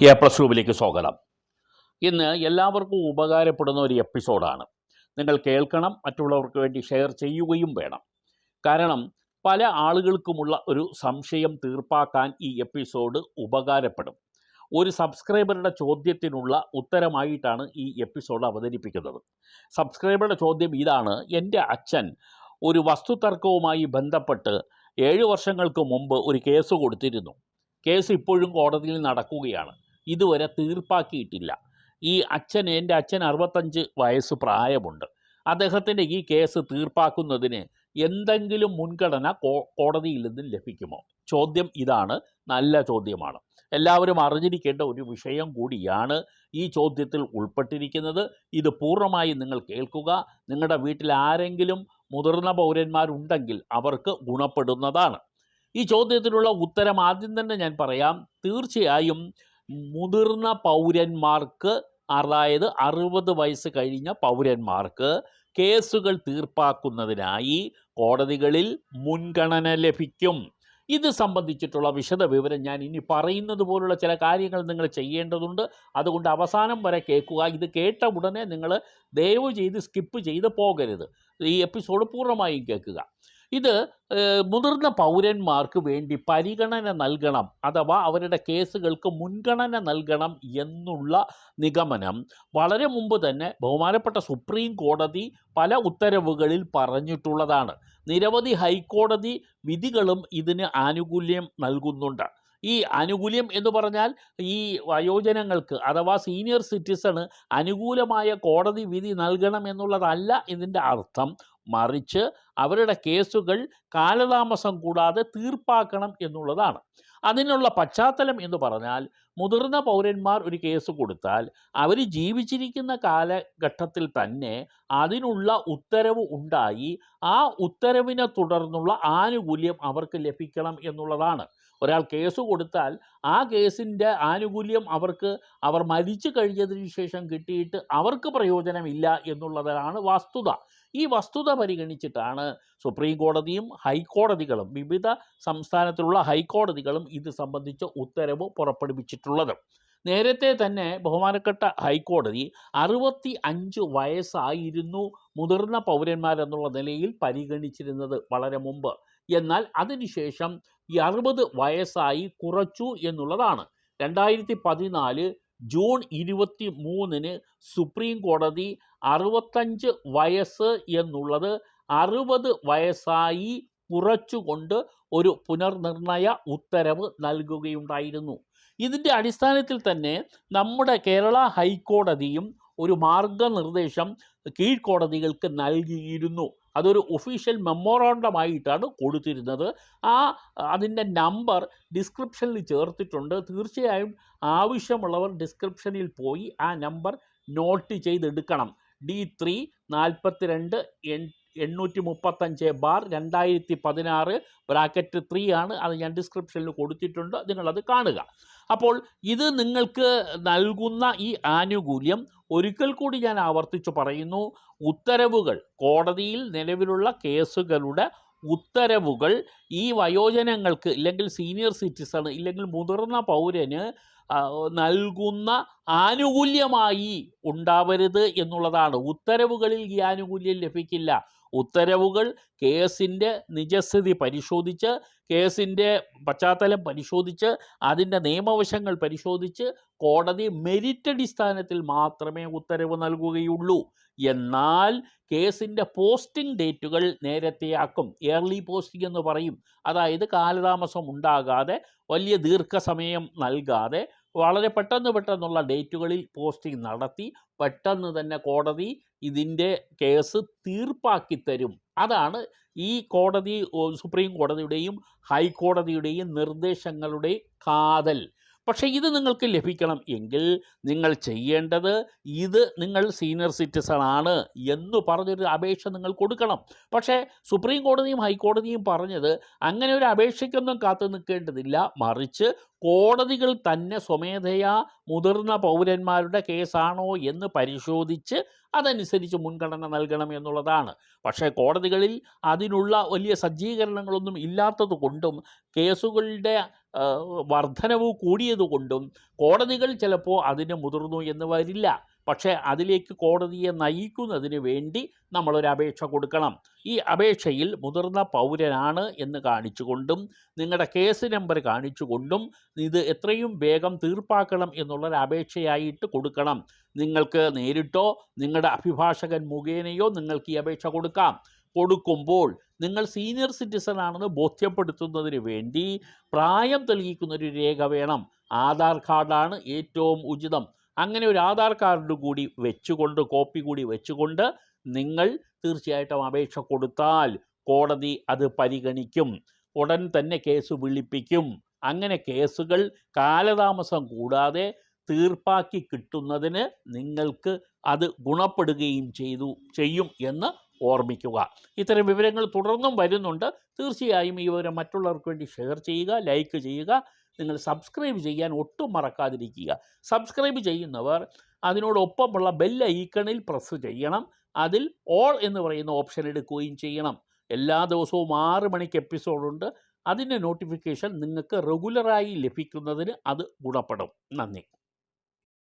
A+ലേക്ക് സ്വാഗതം. ഇന്ന് എല്ലാവർക്കും ഉപകാരപ്പെടുന്ന ഒരു എപ്പിസോഡാണ്. നിങ്ങൾ കേൾക്കണം, മറ്റുള്ളവർക്ക് വേണ്ടി ഷെയർ ചെയ്യുകയും വേണം. കാരണം പല ആളുകൾക്കുമുള്ള ഒരു സംശയം തീർപ്പാക്കാൻ ഈ എപ്പിസോഡ് ഉപകാരപ്പെടും. ഒരു സബ്സ്ക്രൈബറുടെ ചോദ്യത്തിനുള്ള ഉത്തരമായിട്ടാണ് ഈ എപ്പിസോഡ് അവതരിപ്പിക്കുന്നത്. സബ്സ്ക്രൈബറുടെ ചോദ്യം ഇതാണ്: എൻ്റെ അച്ഛൻ ഒരു വസ്തുതർക്കവുമായി ബന്ധപ്പെട്ട് 7 വർഷങ്ങൾക്ക് മുമ്പ് ഒരു കേസ് കൊടുത്തിരുന്നു. കേസ് ഇപ്പോഴും കോടതിയിൽ നടക്കുകയാണ്. ഇതുവരെ തീർപ്പാക്കിയിട്ടില്ല. എൻ്റെ അച്ഛൻ 65 വയസ്സ് പ്രായമുണ്ട്. അദ്ദേഹത്തിൻ്റെ ഈ കേസ് തീർപ്പാക്കുന്നതിന് എന്തെങ്കിലും മുൻഗണന കോടതിയിൽ നിന്നും ലഭിക്കുമോ? ചോദ്യം ഇതാണ്. നല്ല ചോദ്യമാണ്. എല്ലാവരും അറിഞ്ഞിരിക്കേണ്ട ഒരു വിഷയം കൂടിയാണ് ഈ ചോദ്യത്തിൽ ഉൾപ്പെട്ടിരിക്കുന്നത്. ഇത് പൂർണ്ണമായി നിങ്ങൾ കേൾക്കുക. നിങ്ങളുടെ വീട്ടിൽ ആരെങ്കിലും മുതിർന്ന പൗരന്മാരുണ്ടെങ്കിൽ അവർക്ക് ഗുണപ്പെടുന്നതാണ്. ഈ ചോദ്യത്തിനുള്ള ഉത്തരം ആദ്യം തന്നെ ഞാൻ പറയാം. തീർച്ചയായും മുതിർന്ന പൗരന്മാർക്ക്, അതായത് 60 വയസ്സ് കഴിഞ്ഞ പൗരന്മാർക്ക് കേസുകൾ തീർപ്പാക്കുന്നതിനായി കോടതികളിൽ മുൻഗണന ലഭിക്കും. ഇത് സംബന്ധിച്ചിട്ടുള്ള വിശദ വിവരം ഞാൻ ഇനി പറയുന്നത് പോലുള്ള ചില കാര്യങ്ങൾ നിങ്ങൾ ചെയ്യേണ്ടതുണ്ട്. അതുകൊണ്ട് അവസാനം വരെ കേൾക്കുക. ഇത് കേട്ട ഉടനെ നിങ്ങൾ ദയവ് ചെയ്ത് സ്കിപ്പ് ചെയ്ത് പോകരുത്. ഈ എപ്പിസോഡ് പൂർണ്ണമായും കേൾക്കുക. ഇത് മുതിർന്ന പൗരന്മാർക്ക് വേണ്ടി പരിഗണന നൽകണം, അഥവാ അവരുടെ കേസുകൾക്ക് മുൻഗണന നൽകണം എന്നുള്ള നിഗമനം വളരെ മുമ്പ് തന്നെ ബഹുമാനപ്പെട്ട സുപ്രീം കോടതി പല ഉത്തരവുകളിൽ പറഞ്ഞിട്ടുള്ളതാണ്. നിരവധി ഹൈക്കോടതി വിധികളും ഇതിന് ആനുകൂല്യം നൽകുന്നുണ്ട്. ഈ ആനുകൂല്യം എന്ന് പറഞ്ഞാൽ ഈ വയോജനങ്ങൾക്ക് അഥവാ സീനിയർ സിറ്റിസണ് അനുകൂലമായ കോടതി വിധി നൽകണം എന്നുള്ളതല്ല ഇതിൻ്റെ അർത്ഥം. മറിച്ച് അവരുടെ കേസുകൾ കാലതാമസം കൂടാതെ തീർപ്പാക്കണം എന്നുള്ളതാണ്. അതിനുള്ള പശ്ചാത്തലം എന്ന് പറഞ്ഞാൽ, മുതിർന്ന പൗരന്മാർ ഒരു കേസ് കൊടുത്താൽ അവർ ജീവിച്ചിരിക്കുന്ന കാലഘട്ടത്തിൽ തന്നെ അതിനുള്ള ഉത്തരവ് ഉണ്ടായി ആ ഉത്തരവിനെ തുടർന്നുള്ള ആനുകൂല്യം അവർക്ക് ലഭിക്കണം എന്നുള്ളതാണ്. ഒരാൾ കേസ് കൊടുത്താൽ ആ കേസിൻ്റെ ആനുകൂല്യം അവർ മരിച്ചു കഴിഞ്ഞതിന് ശേഷം കിട്ടിയിട്ട് അവർക്ക് പ്രയോജനമില്ല എന്നുള്ളതാണ് വസ്തുത. ഈ വസ്തുത പരിഗണിച്ചിട്ടാണ് സുപ്രീം കോടതിയും ഹൈക്കോടതികളും, വിവിധ സംസ്ഥാനത്തിലുള്ള ഹൈക്കോടതികളും ഇത് സംബന്ധിച്ച ഉത്തരവ് പുറപ്പെടുവിച്ചിട്ടുള്ളത്. നേരത്തെ തന്നെ ബഹുമാനപ്പെട്ട ഹൈക്കോടതി 65 വയസ്സായിരുന്നു മുതിർന്ന പൗരന്മാരെന്നുള്ള നിലയിൽ പരിഗണിച്ചിരുന്നത് വളരെ മുമ്പ്. എന്നാൽ അതിനുശേഷം ഈ 60 വയസ്സായി കുറച്ചു എന്നുള്ളതാണ്. 2014 ജൂൺ 23 സുപ്രീം കോടതി 65 വയസ്സ് എന്നുള്ളത് 60 വയസ്സായി കുറച്ചുകൊണ്ട് ഒരു പുനർനിർണയ ഉത്തരവ് നൽകുകയുണ്ടായിരുന്നു. ഇതിൻ്റെ അടിസ്ഥാനത്തിൽ തന്നെ നമ്മുടെ കേരള ഹൈക്കോടതിയും ഒരു മാർഗനിർദ്ദേശം കീഴ്ക്കോടതികൾക്ക് നൽകിയിരുന്നു. അതൊരു ഒഫീഷ്യൽ മെമ്മോറാണ്ടമായിട്ടാണ് കൊടുത്തിരുന്നത്. അതിൻ്റെ നമ്പർ ഡിസ്ക്രിപ്ഷനിൽ ചേർത്തിട്ടുണ്ട്. തീർച്ചയായും ആവശ്യമുള്ളവർ ഡിസ്ക്രിപ്ഷനിൽ പോയി ആ നമ്പർ നോട്ട് ചെയ്തെടുക്കണം. D3 42 835/2016 (3) ആണ്. അത് ഞാൻ ഡിസ്ക്രിപ്ഷനിൽ കൊടുത്തിട്ടുണ്ട്. നിങ്ങളത് കാണുക. അപ്പോൾ ഇത് നിങ്ങൾക്ക് നൽകുന്ന ഈ ആനുകൂല്യം ഒരിക്കൽ കൂടി ഞാൻ ആവർത്തിച്ചു പറയുന്നു. ഉത്തരവുകൾ, കോടതിയിൽ നിലവിലുള്ള കേസുകളുടെ ഉത്തരവുകൾ ഈ വയോജനങ്ങൾക്ക്, ഇല്ലെങ്കിൽ സീനിയർ സിറ്റിസൺ, ഇല്ലെങ്കിൽ മുതിർന്ന പൗരന് നൽകുന്ന ആനുകൂല്യമായി ഉണ്ടാവരുത് എന്നുള്ളതാണ്. ഉത്തരവുകളിൽ ഈ ആനുകൂല്യം ലഭിക്കില്ല. ഉത്തരവുകൾ കേസിൻ്റെ നിജസ്ഥിതി പരിശോധിച്ച്, കേസിൻ്റെ പശ്ചാത്തലം പരിശോധിച്ച്, അതിൻ്റെ നിയമവശങ്ങൾ പരിശോധിച്ച് കോടതി മെരിറ്റ് അടിസ്ഥാനത്തിൽ മാത്രമേ ഉത്തരവ് നൽകുകയുള്ളൂ. എന്നാൽ കേസിൻ്റെ പോസ്റ്റിംഗ് ഡേറ്റുകൾ നേരത്തെയാക്കും. ഏർലി പോസ്റ്റിംഗ് എന്ന് പറയും. അതായത് കാലതാമസം ഉണ്ടാകാതെ, വലിയ ദീർഘസമയം നൽകാതെ വളരെ പെട്ടെന്നുള്ള ഡേറ്റുകളിൽ പോസ്റ്റിംഗ് നടത്തി പെട്ടെന്ന് തന്നെ കോടതി ഇതിൻ്റെ കേസ് തീർപ്പാക്കി തരും. അതാണ് ഈ കോടതി, സുപ്രീം കോടതിയുടെയും ഹൈക്കോടതിയുടെയും നിർദ്ദേശങ്ങളുടെ കാതൽ. പക്ഷേ ഇത് നിങ്ങൾക്ക് ലഭിക്കണം എങ്കിൽ നിങ്ങൾ ചെയ്യേണ്ടത്, ഇത് നിങ്ങൾ സീനിയർ സിറ്റിസൺ ആണ് എന്ന് പറഞ്ഞൊരു അപേക്ഷ നിങ്ങൾ കൊടുക്കണം. പക്ഷേ സുപ്രീം കോടതിയും ഹൈക്കോടതിയും പറഞ്ഞത് അങ്ങനെ ഒരു അപേക്ഷയ്ക്കൊന്നും കാത്തു നിൽക്കേണ്ടതില്ല. മറിച്ച് കോടതികൾ തന്നെ സ്വമേധയാ മുതിർന്ന പൗരന്മാരുടെ കേസാണോ എന്ന് പരിശോധിച്ച് അതനുസരിച്ച് മുൻഗണന നൽകണം എന്നുള്ളതാണ്. പക്ഷേ കോടതികളിൽ അതിനുള്ള വലിയ സജ്ജീകരണങ്ങളൊന്നും ഇല്ലാത്തത് കൊണ്ടും കേസുകളുടെ വർധനവ് കൂടിയതുകൊണ്ടും കോടതികൾ ചിലപ്പോൾ അതിന് മുതിർന്നു എന്ന് വരില്ല. പക്ഷേ അതിലേക്ക് കോടതിയെ നയിക്കുന്നതിന് വേണ്ടി നമ്മളൊരു അപേക്ഷ കൊടുക്കണം. ഈ അപേക്ഷയിൽ മുതിർന്ന പൗരനാണ് എന്ന് കാണിച്ചുകൊണ്ടും നിങ്ങളുടെ കേസ് നമ്പർ കാണിച്ചുകൊണ്ടും ഇത് എത്രയും വേഗം തീർപ്പാക്കണം എന്നുള്ളൊരു അപേക്ഷയായിട്ട് കൊടുക്കണം. നിങ്ങൾക്ക് നേരിട്ടോ നിങ്ങളുടെ അഭിഭാഷകൻ മുഖേനയോ നിങ്ങൾക്ക് ഈ അപേക്ഷ കൊടുക്കാം. കൊടുക്കുമ്പോൾ നിങ്ങൾ സീനിയർ സിറ്റിസൺ ആണെന്ന് ബോധ്യപ്പെടുത്തുന്നതിന് വേണ്ടി പ്രായം തെളിയിക്കുന്നൊരു രേഖ വേണം. ആധാർ കാർഡാണ് ഏറ്റവും ഉചിതം. അങ്ങനെ ഒരു ആധാർ കാർഡ് കൂടി വെച്ചുകൊണ്ട്, കോപ്പി കൂടി വെച്ചുകൊണ്ട് നിങ്ങൾ തീർച്ചയായിട്ടും അപേക്ഷ കൊടുത്താൽ കോടതി അത് പരിഗണിക്കും. ഉടൻ തന്നെ കേസ് വിളിപ്പിക്കും. അങ്ങനെ കേസുകൾ കാലതാമസം കൂടാതെ തീർപ്പാക്കി കിട്ടുന്നതിന് നിങ്ങൾക്ക് അത് ഗുണപ്പെടുകയും ചെയ്യും എന്ന് ഓർമ്മിക്കുക. ഇത്തരം വിവരങ്ങൾ തുടർന്നും വരുന്നുണ്ട്. തീർച്ചയായും ഈ വിവരം മറ്റുള്ളവർക്ക് വേണ്ടി ഷെയർ ചെയ്യുക, ലൈക്ക് ചെയ്യുക. നിങ്ങൾ സബ്സ്ക്രൈബ് ചെയ്യാൻ ഒട്ടും മറക്കാതിരിക്കുക. സബ്സ്ക്രൈബ് ചെയ്യുന്നവർ അതിനോടൊപ്പമുള്ള ബെൽ ഐക്കണിൽ പ്രസ് ചെയ്യണം. അതിൽ ഓൾ എന്ന് പറയുന്ന ഓപ്ഷൻ എടുക്കുകയും ചെയ്യണം. എല്ലാ ദിവസവും 6 മണിക്ക് എപ്പിസോഡുണ്ട്. അതിൻ്റെ നോട്ടിഫിക്കേഷൻ നിങ്ങൾക്ക് റെഗുലറായി ലഭിക്കുന്നതിന് അത് ഗുണപ്പെടും. നന്ദി.